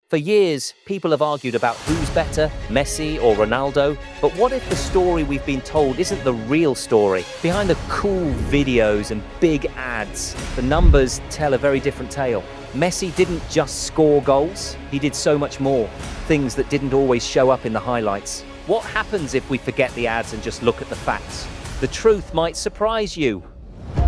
For years, people have argued about who's better, Messi or Ronaldo, but what if the story we've been told isn't the real story? Behind the cool videos and big ads, the numbers tell a very different tale. Messi didn't just score goals, he did so much more, things that didn't always show up in the highlights. What happens if we forget the ads and just look at the facts? The truth might surprise you.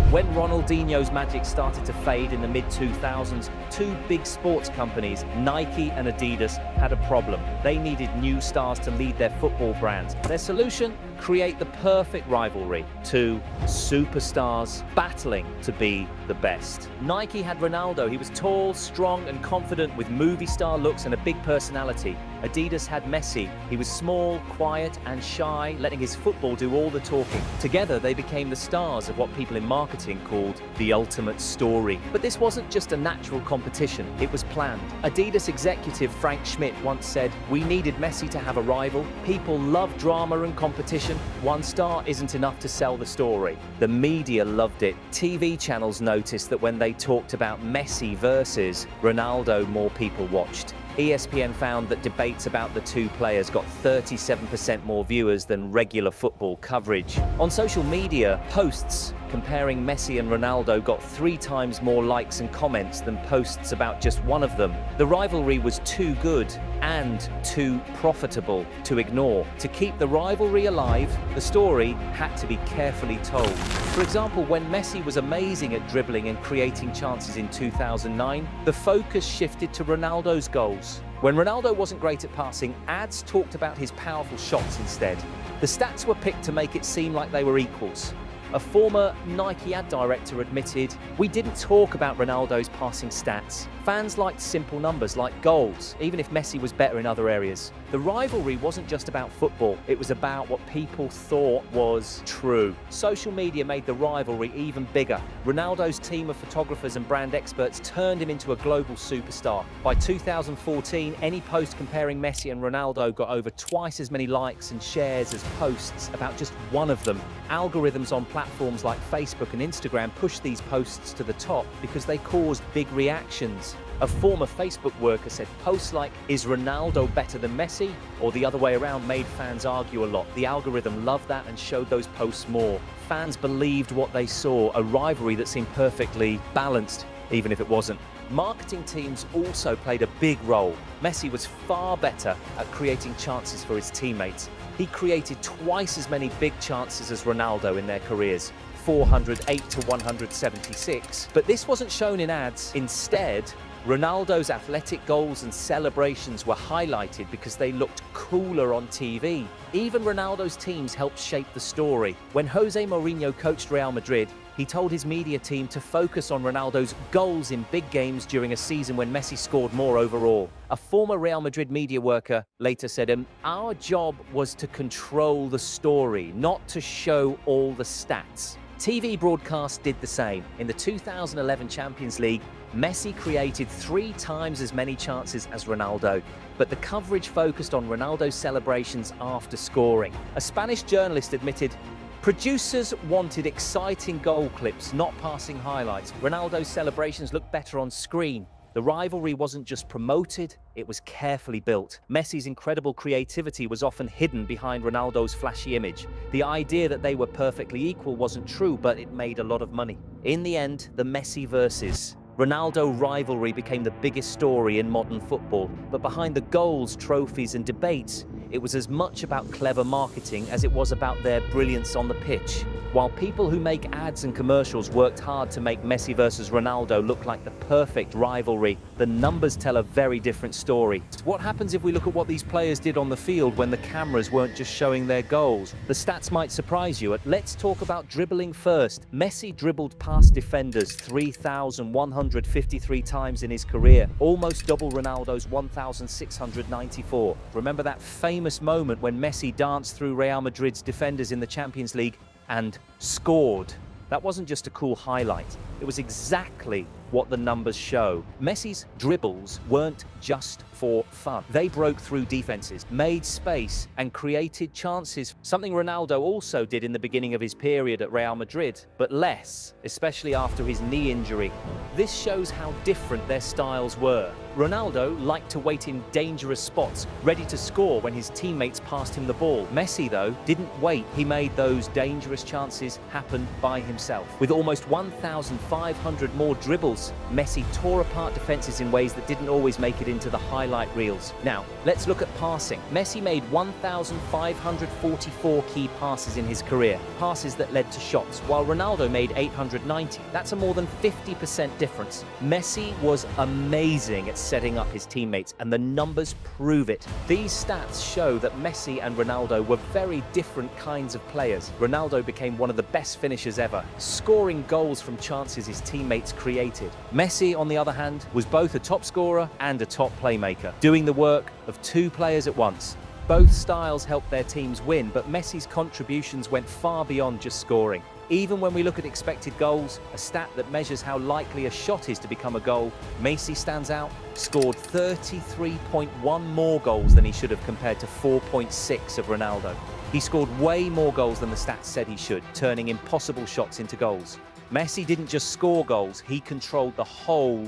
When Ronaldinho's magic started to fade in the mid-2000s, two big sports companies, Nike and Adidas, had a problem. They needed new stars to lead their football brands. Their solution? Create the perfect rivalry. Two superstars battling to be the best. Nike had Ronaldo. He was tall, strong and confident with movie star looks and a big personality. Adidas had Messi. He was small, quiet and shy, letting his football do all the talking. Together, they became the stars of what people in marketing called the ultimate story. But this wasn't just a natural competition, it was planned. Adidas executive Frank Schmidt once said, "We needed Messi to have a rival. People love drama and competition. One star isn't enough to sell the story." The media loved it. TV channels noticed that when they talked about Messi versus Ronaldo, more people watched. ESPN found that debates about the two players got 37% more viewers than regular football coverage. On social media, posts comparing Messi and Ronaldo got 3 times more likes and comments than posts about just one of them. The rivalry was too good and too profitable to ignore. To keep the rivalry alive, the story had to be carefully told. For example, when Messi was amazing at dribbling and creating chances in 2009, the focus shifted to Ronaldo's goals. When Ronaldo wasn't great at passing, ads talked about his powerful shots instead. The stats were picked to make it seem like they were equals. A former Nike ad director admitted, "We didn't talk about Ronaldo's passing stats. Fans liked simple numbers like goals, even if Messi was better in other areas." The rivalry wasn't just about football, it was about what people thought was true. Social media made the rivalry even bigger. Ronaldo's team of photographers and brand experts turned him into a global superstar. By 2014, any post comparing Messi and Ronaldo got over twice as many likes and shares as posts about just one of them. Algorithms on platforms like Facebook and Instagram pushed these posts to the top because they caused big reactions. A former Facebook worker said posts like, "Is Ronaldo better than Messi?" or the other way around made fans argue a lot. The algorithm loved that and showed those posts more. Fans believed what they saw, a rivalry that seemed perfectly balanced, even if it wasn't. Marketing teams also played a big role. Messi was far better at creating chances for his teammates. He created twice as many big chances as Ronaldo in their careers, 408 to 176. But this wasn't shown in ads. Instead, Ronaldo's athletic goals and celebrations were highlighted because they looked cooler on TV. Even Ronaldo's teams helped shape the story. When Jose Mourinho coached Real Madrid, he told his media team to focus on Ronaldo's goals in big games during a season when Messi scored more overall. A former Real Madrid media worker later said, "Our job was to control the story, not to show all the stats." TV broadcasts did the same. In the 2011 Champions League, Messi created 3 times as many chances as Ronaldo, but the coverage focused on Ronaldo's celebrations after scoring. A Spanish journalist admitted, "Producers wanted exciting goal clips, not passing highlights. Ronaldo's celebrations looked better on screen." The rivalry wasn't just promoted, it was carefully built. Messi's incredible creativity was often hidden behind Ronaldo's flashy image. The idea that they were perfectly equal wasn't true, but it made a lot of money. In the end, the Messi versus Ronaldo rivalry became the biggest story in modern football. But behind the goals, trophies and debates, it was as much about clever marketing as it was about their brilliance on the pitch. While people who make ads and commercials worked hard to make Messi versus Ronaldo look like the perfect rivalry, the numbers tell a very different story. What happens if we look at what these players did on the field when the cameras weren't just showing their goals? The stats might surprise you. Let's talk about dribbling first. Messi dribbled past defenders 3,153 times in his career, almost double Ronaldo's 1,694. Remember that famous moment when Messi danced through Real Madrid's defenders in the Champions League and scored? That wasn't just a cool highlight. It was exactly what the numbers show. Messi's dribbles weren't just for fun. They broke through defenses, made space, and created chances, something Ronaldo also did in the beginning of his period at Real Madrid, but less, especially after his knee injury. This shows how different their styles were. Ronaldo liked to wait in dangerous spots, ready to score when his teammates passed him the ball. Messi, though, didn't wait. He made those dangerous chances happen by himself. With almost 1,500 more dribbles, Messi tore apart defenses in ways that didn't always make it into the highlight reels. Now, let's look at passing. Messi made 1,544 key passes in his career, passes that led to shots, while Ronaldo made 890. That's a more than 50% difference. Messi was amazing at setting up his teammates, and the numbers prove it. These stats show that Messi and Ronaldo were very different kinds of players. Ronaldo became one of the best finishers ever, scoring goals from chances his teammates created. Messi, on the other hand, was both a top scorer and a top playmaker, doing the work of two players at once. Both styles helped their teams win, but Messi's contributions went far beyond just scoring. Even when we look at expected goals, a stat that measures how likely a shot is to become a goal, Messi stands out, scored 33.1 more goals than he should have compared to 4.6 of Ronaldo. He scored way more goals than the stats said he should, turning impossible shots into goals. Messi didn't just score goals, he controlled the whole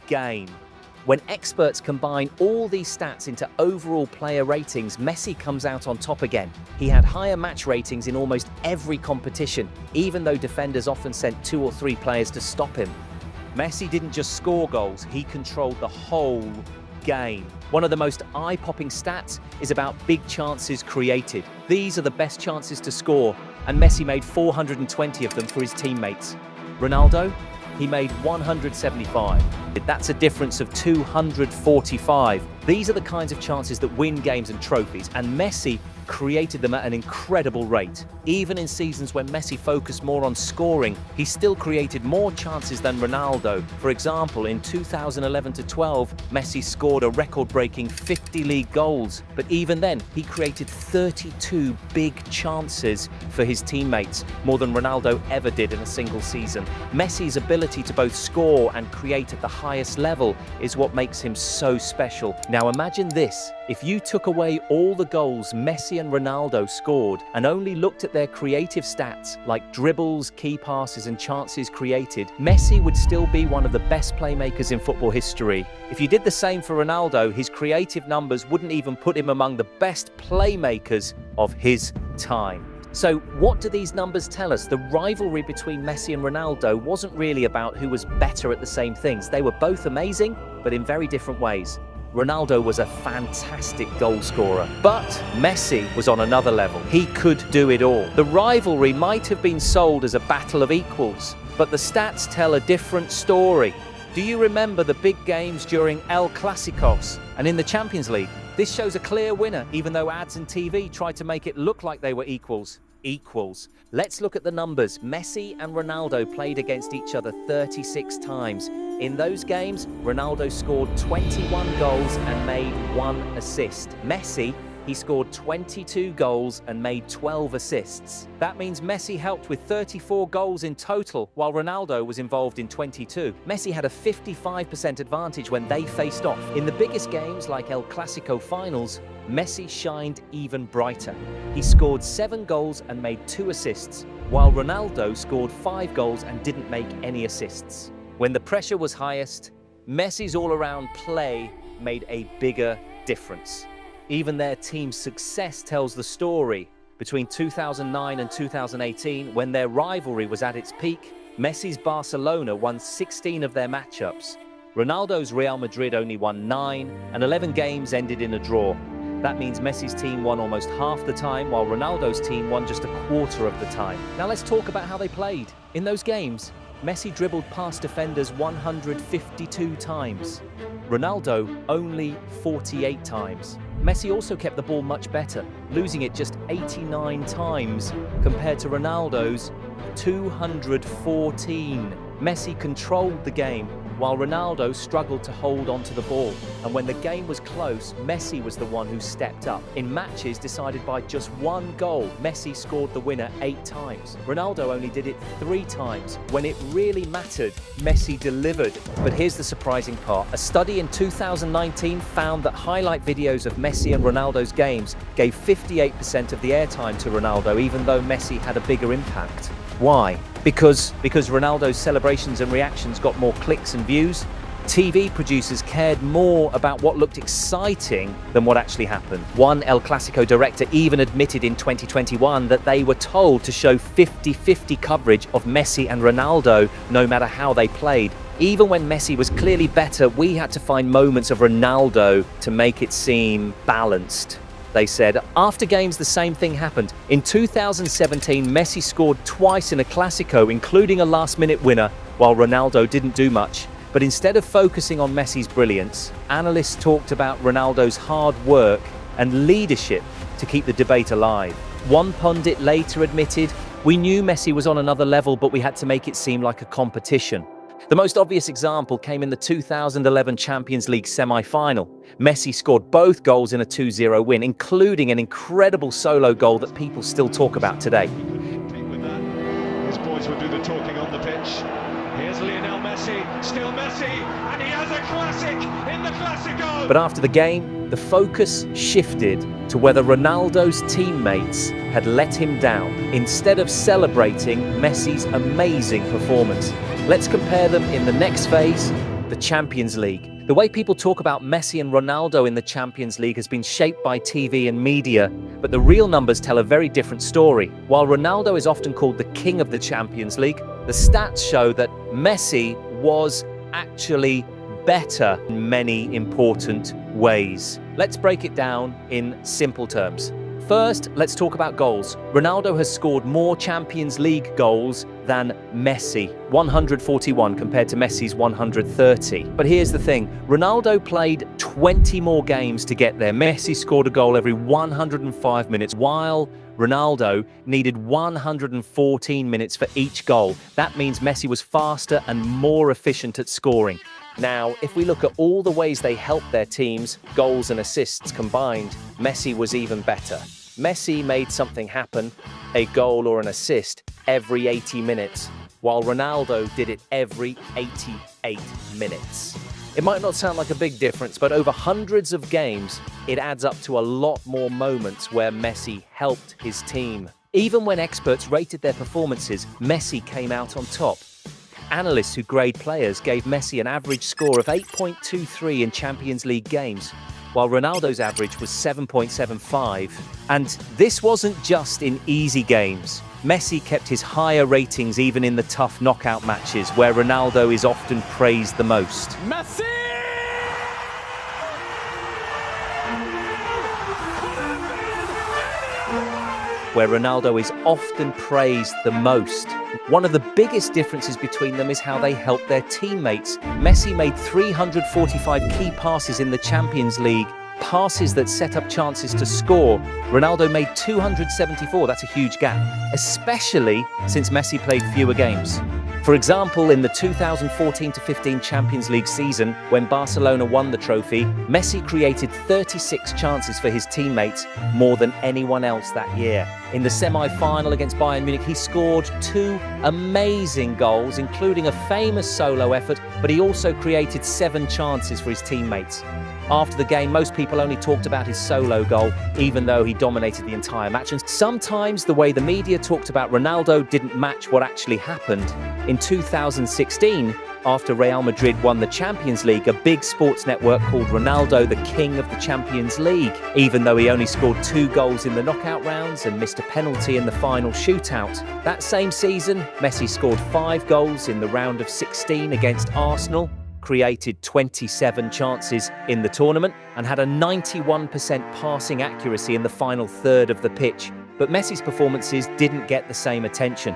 game. When experts combine all these stats into overall player ratings, Messi comes out on top again. He had higher match ratings in almost every competition, even though defenders often sent 2 or 3 players to stop him. Messi didn't just score goals, he controlled the whole game. One of the most eye-popping stats is about big chances created. These are the best chances to score, and Messi made 420 of them for his teammates. Ronaldo? He made 175. That's a difference of 245. These are the kinds of chances that win games and trophies, and Messi created them at an incredible rate. Even in seasons when Messi focused more on scoring, he still created more chances than Ronaldo. For example, in 2011-12, Messi scored a record-breaking 50 league goals, but even then, he created 32 big chances for his teammates, more than Ronaldo ever did in a single season. Messi's ability to both score and create at the highest level is what makes him so special. Now imagine this, if you took away all the goals Messi and Ronaldo scored and only looked at their creative stats like dribbles, key passes and chances created, Messi would still be one of the best playmakers in football history. If you did the same for Ronaldo, his creative numbers wouldn't even put him among the best playmakers of his time. So what do these numbers tell us? The rivalry between Messi and Ronaldo wasn't really about who was better at the same things. They were both amazing, but in very different ways. Ronaldo was a fantastic goal scorer, but Messi was on another level. He could do it all. The rivalry might have been sold as a battle of equals, but the stats tell a different story. Do you remember the big games during El Clásicos and in the Champions League? This shows a clear winner, even though ads and TV tried to make it look like they were equals. Let's look at the numbers. Messi and Ronaldo played against each other 36 times. In those games, Ronaldo scored 21 goals and made 1 assist. Messi, he scored 22 goals and made 12 assists. That means Messi helped with 34 goals in total, while Ronaldo was involved in 22. Messi had a 55% advantage when they faced off. In the biggest games like El Clásico finals, Messi shined even brighter. He scored 7 goals and made 2 assists, while Ronaldo scored 5 goals and didn't make any assists. When the pressure was highest, Messi's all-around play made a bigger difference. Even their team's success tells the story. Between 2009 and 2018, when their rivalry was at its peak, Messi's Barcelona won 16 of their matchups. Ronaldo's Real Madrid only won 9, and 11 games ended in a draw. That means Messi's team won almost half the time, while Ronaldo's team won just a quarter of the time. Now let's talk about how they played. In those games, Messi dribbled past defenders 152 times. Ronaldo only 48 times. Messi also kept the ball much better, losing it just 89 times compared to Ronaldo's 214. Messi controlled the game, while Ronaldo struggled to hold onto the ball. And when the game was close, Messi was the one who stepped up. In matches decided by just one goal, Messi scored the winner 8 times. Ronaldo only did it 3 times. When it really mattered, Messi delivered. But here's the surprising part. A study in 2019 found that highlight videos of Messi and Ronaldo's games gave 58% of the airtime to Ronaldo, even though Messi had a bigger impact. Why? Because Ronaldo's celebrations and reactions got more clicks and views. TV producers cared more about what looked exciting than what actually happened. One El Clasico director even admitted in 2021 that they were told to show 50-50 coverage of Messi and Ronaldo no matter how they played. Even when Messi was clearly better, we had to find moments of Ronaldo to make it seem balanced. They said, after games the same thing happened. In 2017, Messi scored twice in a Clasico, including a last-minute winner, while Ronaldo didn't do much. But instead of focusing on Messi's brilliance, analysts talked about Ronaldo's hard work and leadership to keep the debate alive. One pundit later admitted, "We knew Messi was on another level, but we had to make it seem like a competition." The most obvious example came in the 2011 Champions League semi-final. Messi scored both goals in a 2-0 win, including an incredible solo goal that people still talk about today. His boys will do the talking on the pitch. Here's Lionel Messi, still Messi, and he has a classic in the Clasico! But after the game, the focus shifted to whether Ronaldo's teammates had let him down, instead of celebrating Messi's amazing performance. Let's compare them in the next phase, the Champions League. The way people talk about Messi and Ronaldo in the Champions League has been shaped by TV and media, but the real numbers tell a very different story. While Ronaldo is often called the king of the Champions League, the stats show that Messi was actually better in many important ways. Let's break it down in simple terms. First, let's talk about goals. Ronaldo has scored more Champions League goals than Messi, 141 compared to Messi's 130. But here's the thing, Ronaldo played 20 more games to get there. Messi scored a goal every 105 minutes, while Ronaldo needed 114 minutes for each goal. That means Messi was faster and more efficient at scoring. Now, if we look at all the ways they helped their teams, goals and assists combined, Messi was even better. Messi made something happen, a goal or an assist, every 80 minutes, while Ronaldo did it every 88 minutes. It might not sound like a big difference, but over hundreds of games, it adds up to a lot more moments where Messi helped his team. Even when experts rated their performances, Messi came out on top. Analysts who grade players gave Messi an average score of 8.23 in Champions League games, while Ronaldo's average was 7.75. And this wasn't just in easy games. Messi kept his higher ratings even in the tough knockout matches, where Ronaldo is often praised the most. Messi! Where Ronaldo is often praised the most. One of the biggest differences between them is how they help their teammates. Messi made 345 key passes in the Champions League, passes that set up chances to score. Ronaldo made 274, that's a huge gap, especially since Messi played fewer games. For example, in the 2014-15 Champions League season, when Barcelona won the trophy, Messi created 36 chances for his teammates, more than anyone else that year. In the semi-final against Bayern Munich, he scored 2 amazing goals, including a famous solo effort, but he also created 7 chances for his teammates. After the game, most people only talked about his solo goal, even though he dominated the entire match. And sometimes the way the media talked about Ronaldo didn't match what actually happened. In 2016, after Real Madrid won the Champions League, a big sports network called Ronaldo the king of the Champions League, even though he only scored 2 goals in the knockout rounds and missed a penalty in the final shootout. That same season, Messi scored 5 goals in the round of 16 against Arsenal, created 27 chances in the tournament, and had a 91% passing accuracy in the final third of the pitch. But Messi's performances didn't get the same attention.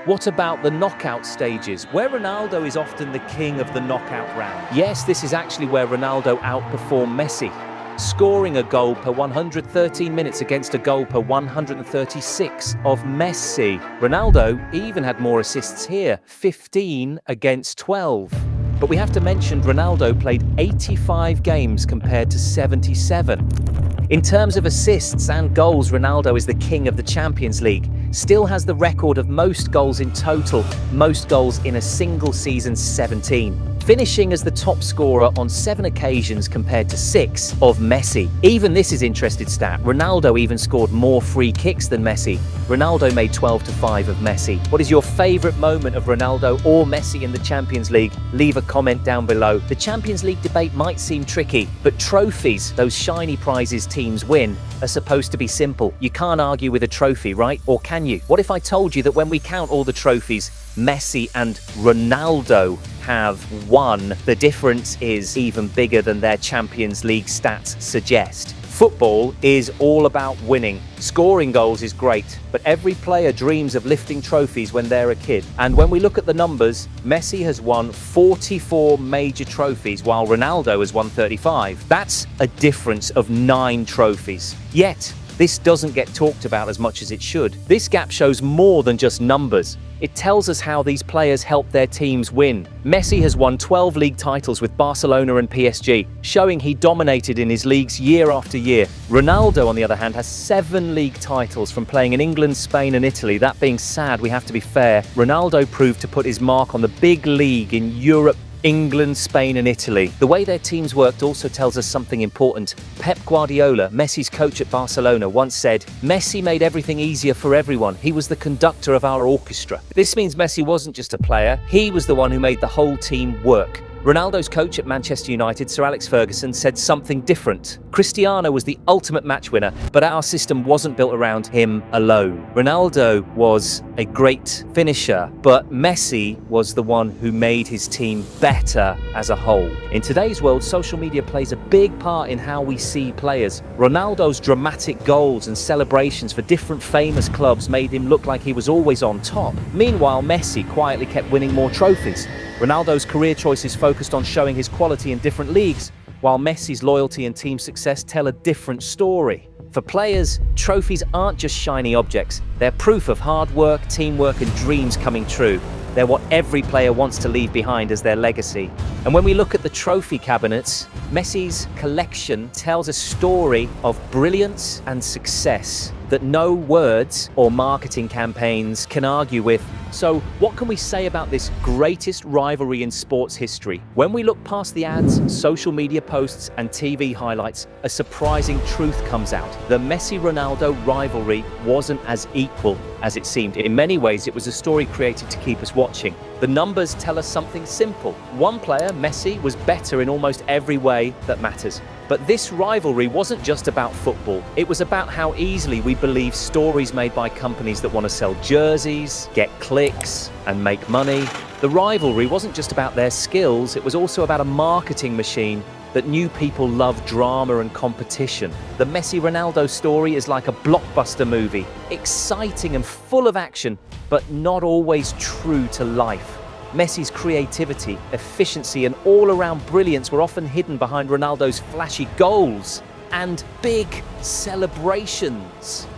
What about the knockout stages, where Ronaldo is often the king of the knockout round? Yes, this is actually where Ronaldo outperformed Messi, scoring a goal per 113 minutes against a goal per 136 of Messi. Ronaldo even had more assists here, 15 against 12. But we have to mention Ronaldo played 85 games compared to 77. In terms of assists and goals, Ronaldo is the king of the Champions League, still has the record of most goals in total, most goals in a single season, 17. Finishing as the top scorer on 7 occasions compared to 6 of Messi. Even this is interesting stat. Ronaldo even scored more free kicks than Messi. Ronaldo made 12 to 5 of Messi. What is your favourite moment of Ronaldo or Messi in the Champions League? Leave a comment down below. The Champions League debate might seem tricky, but trophies, those shiny prizes teams win, are supposed to be simple. You can't argue with a trophy, right? Or can you? What if I told you that when we count all the trophies Messi and Ronaldo have won, the difference is even bigger than their Champions League stats suggest? Football is all about winning. Scoring goals is great, but every player dreams of lifting trophies when they're a kid. And when we look at the numbers, Messi has won 44 major trophies, while Ronaldo has won 35. That's a difference of 9 trophies. Yet, this doesn't get talked about as much as it should. This gap shows more than just numbers. It tells us how these players help their teams win. Messi has won 12 league titles with Barcelona and PSG, showing he dominated in his leagues year after year. Ronaldo, on the other hand, has 7 league titles from playing in England, Spain and Italy. That being said, we have to be fair. Ronaldo proved to put his mark on the big league in Europe, England, Spain and Italy. The way their teams worked also tells us something important. Pep Guardiola, Messi's coach at Barcelona, once said, "Messi made everything easier for everyone. He was the conductor of our orchestra." This means Messi wasn't just a player, he was the one who made the whole team work. Ronaldo's coach at Manchester United, Sir Alex Ferguson, said something different. Cristiano was the ultimate match winner, but our system wasn't built around him alone. Ronaldo was a great finisher, but Messi was the one who made his team better as a whole. In today's world, social media plays a big part in how we see players. Ronaldo's dramatic goals and celebrations for different famous clubs made him look like he was always on top. Meanwhile, Messi quietly kept winning more trophies. Ronaldo's career choices focused on showing his quality in different leagues, while Messi's loyalty and team success tell a different story. For players, trophies aren't just shiny objects. They're proof of hard work, teamwork and dreams coming true. They're what every player wants to leave behind as their legacy. And when we look at the trophy cabinets, Messi's collection tells a story of brilliance and success that no words or marketing campaigns can argue with. So what can we say about this greatest rivalry in sports history? When we look past the ads, social media posts and TV highlights, a surprising truth comes out. The Messi-Ronaldo rivalry wasn't as equal as it seemed. In many ways, it was a story created to keep us watching. The numbers tell us something simple. One player, Messi, was better in almost every way that matters. But this rivalry wasn't just about football. It was about how easily we believe stories made by companies that want to sell jerseys, get clicks, and make money. The rivalry wasn't just about their skills, it was also about a marketing machine that knew people love drama and competition. The Messi-Ronaldo story is like a blockbuster movie, exciting and full of action, but not always true to life. Messi's creativity, efficiency and all-around brilliance were often hidden behind Ronaldo's flashy goals and big celebrations.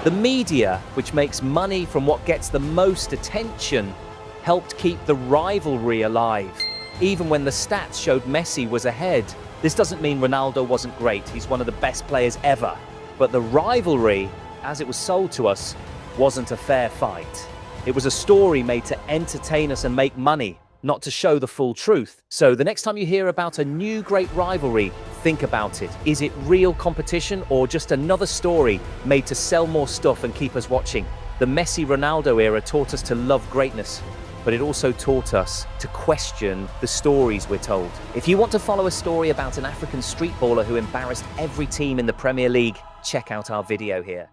The media, which makes money from what gets the most attention, helped keep the rivalry alive, even when the stats showed Messi was ahead. This doesn't mean Ronaldo wasn't great, he's one of the best players ever. But the rivalry, as it was sold to us, wasn't a fair fight. It was a story made to entertain us and make money, not to show the full truth. So the next time you hear about a new great rivalry, think about it. Is it real competition or just another story made to sell more stuff and keep us watching? The Messi-Ronaldo era taught us to love greatness, but it also taught us to question the stories we're told. If you want to follow a story about an African street baller who embarrassed every team in the Premier League, check out our video here.